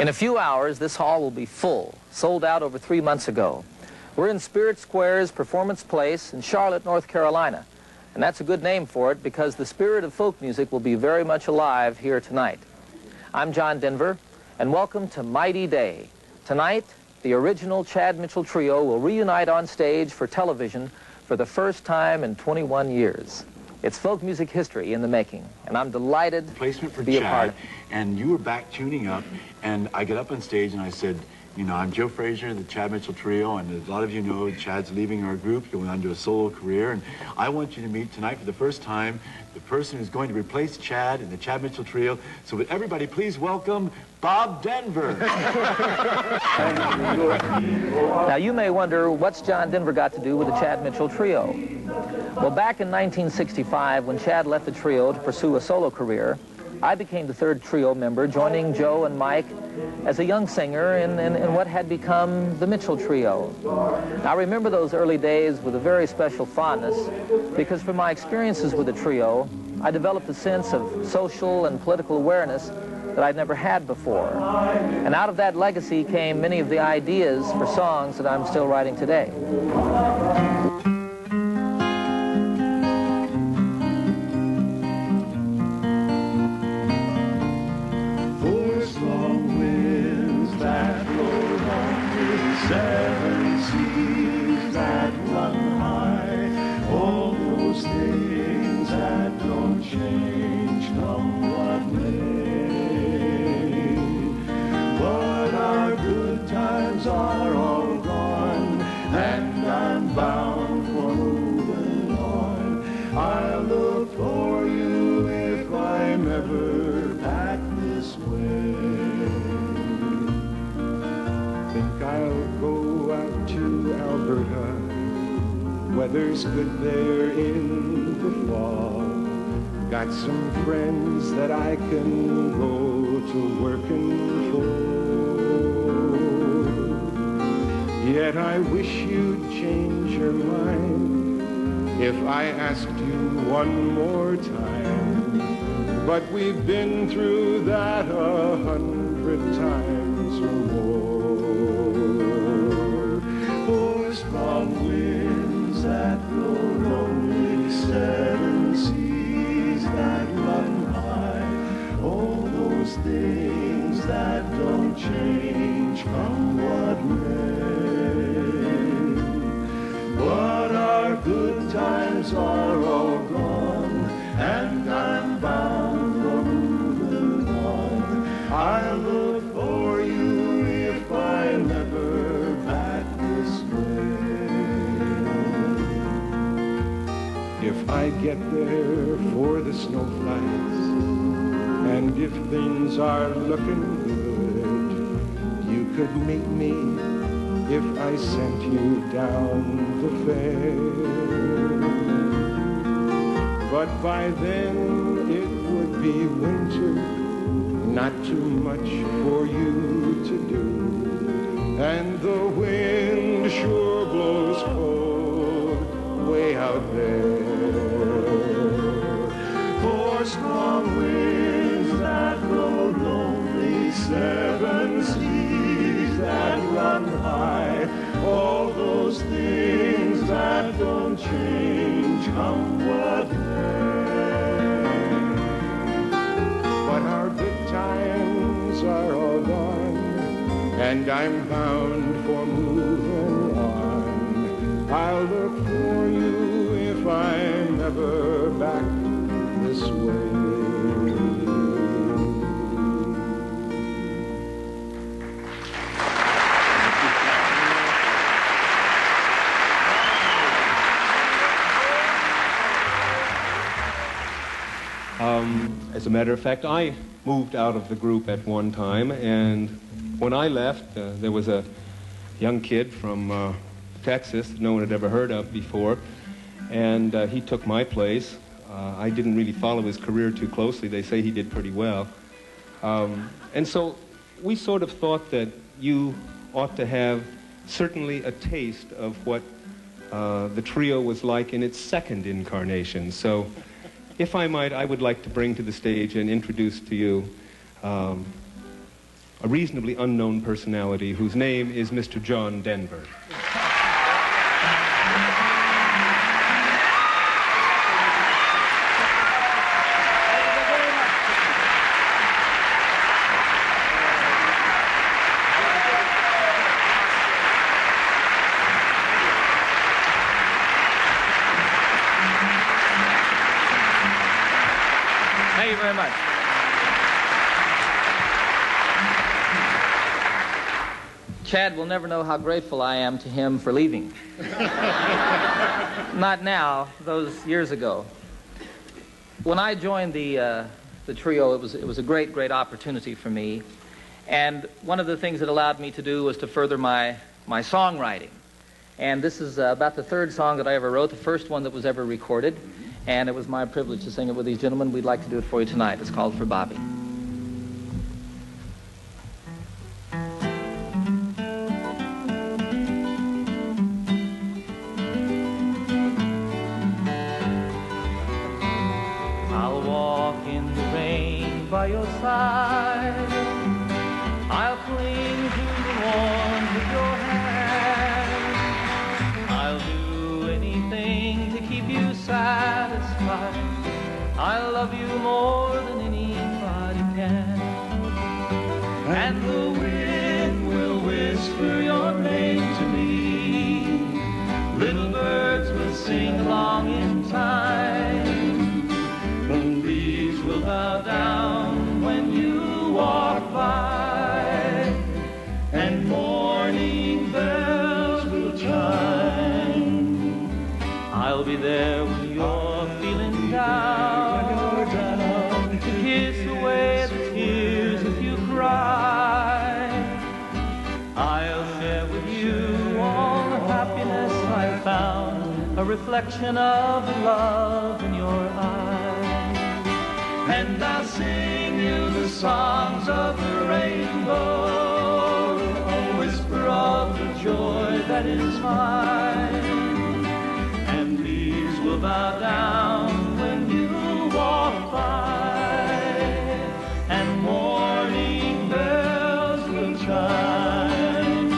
In a few hours, this hall will be full, sold out over 3 months ago. We're in Spirit Square's Performance Place in Charlotte, North Carolina. And that's a good name for it because the spirit of folk music will be very much alive here tonight. I'm John Denver, and welcome to Mighty Day. Tonight, the original Chad Mitchell Trio will reunite on stage for television for the first time in 21 years. It's folk music history in the making, and I'm delighted to be a part of it. And you were back tuning up, and I get up on stage and I said, you know, I'm Joe Frazier, the Chad Mitchell Trio, and as a lot of you know, Chad's leaving our group, going on to a solo career, and I want you to meet tonight for the first time the person who's going to replace Chad in the Chad Mitchell Trio. So would everybody please welcome Bob Denver. Now you may wonder, what's John Denver got to do with the Chad Mitchell Trio? Well, back in 1965, when Chad left the trio to pursue a solo career, I became the third trio member, joining Joe and Mike as a young singer in what had become the Mitchell Trio. I remember those early days with a very special fondness because from my experiences with the trio, I developed a sense of social and political awareness that I'd never had before. And out of that legacy came many of the ideas for songs that I'm still writing today. Seven seas that run high, all those things that don't change, come what may. But our good times are all gone, and I'm bound for moving on. I'll look for you if I'm ever back this way. I'll go out to Alberta. Weather's good there in the fall. Got some friends that I can go to working for. Yet I wish you'd change your mind if I asked you one more time. But we've been through that 100 times or more. Strong winds that blow lonely, seven seas that run high, all those things that don't change, come what may. But our good times are all gone, and I'm bound for moving on. I'll look for you if I'm ever back this way. If I get there for the snowflakes, and if things are looking good, you could meet me if I sent you down the fair. But by then it would be winter, not too much for you to do, and the wind sure blows cold way out there. For strong winds that blow lonely, seven seas that run high, all those things that don't change, come what may. But our good times are all gone, and I'm bound for moving on. I'll look for you if I'm ever back this way. As a matter of fact, I moved out of the group at one time, and when I left, there was a young kid from Texas that no one had ever heard of before, and he took my place. I didn't really follow his career too closely. They say he did pretty well. And so we sort of thought that you ought to have certainly a taste of what the trio was like in its second incarnation. So if I might, I would like to bring to the stage and introduce to you our a reasonably unknown personality whose name is Mr. John Denver. Thank you very much. Chad will never know how grateful I am to him for leaving. Not now, those years ago. When I joined the trio, it was a great, great opportunity for me. And one of the things it allowed me to do was to further my songwriting. And this is about the third song that I ever wrote, the first one that was ever recorded. And it was my privilege to sing it with these gentlemen. We'd like to do it for you tonight. It's called For Bobbie. I'll walk in the rain by your side. I'll cling to the warmth of your hand. I'll do anything to keep you satisfied. I love you more than anybody can. And the wind will whisper your name to me. Little birds will sing along in time. The leaves will bow down when you walk by. And morning bells will chime. I'll be there when you're feeling down, to kiss away the tears if you cry. I'll share with you all the happiness I found, a reflection of the love in your eyes. And I'll sing you the songs of the rainbow, a whisper of the joy that is mine. And leaves will bow down when you walk by, and morning bells will chime.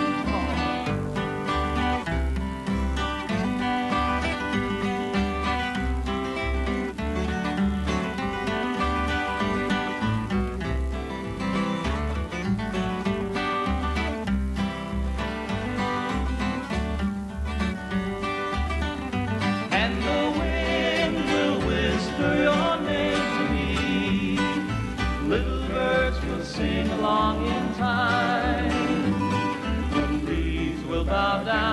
And the wind will whisper your name to me. Little birds will sing along in time. The leaves will bow down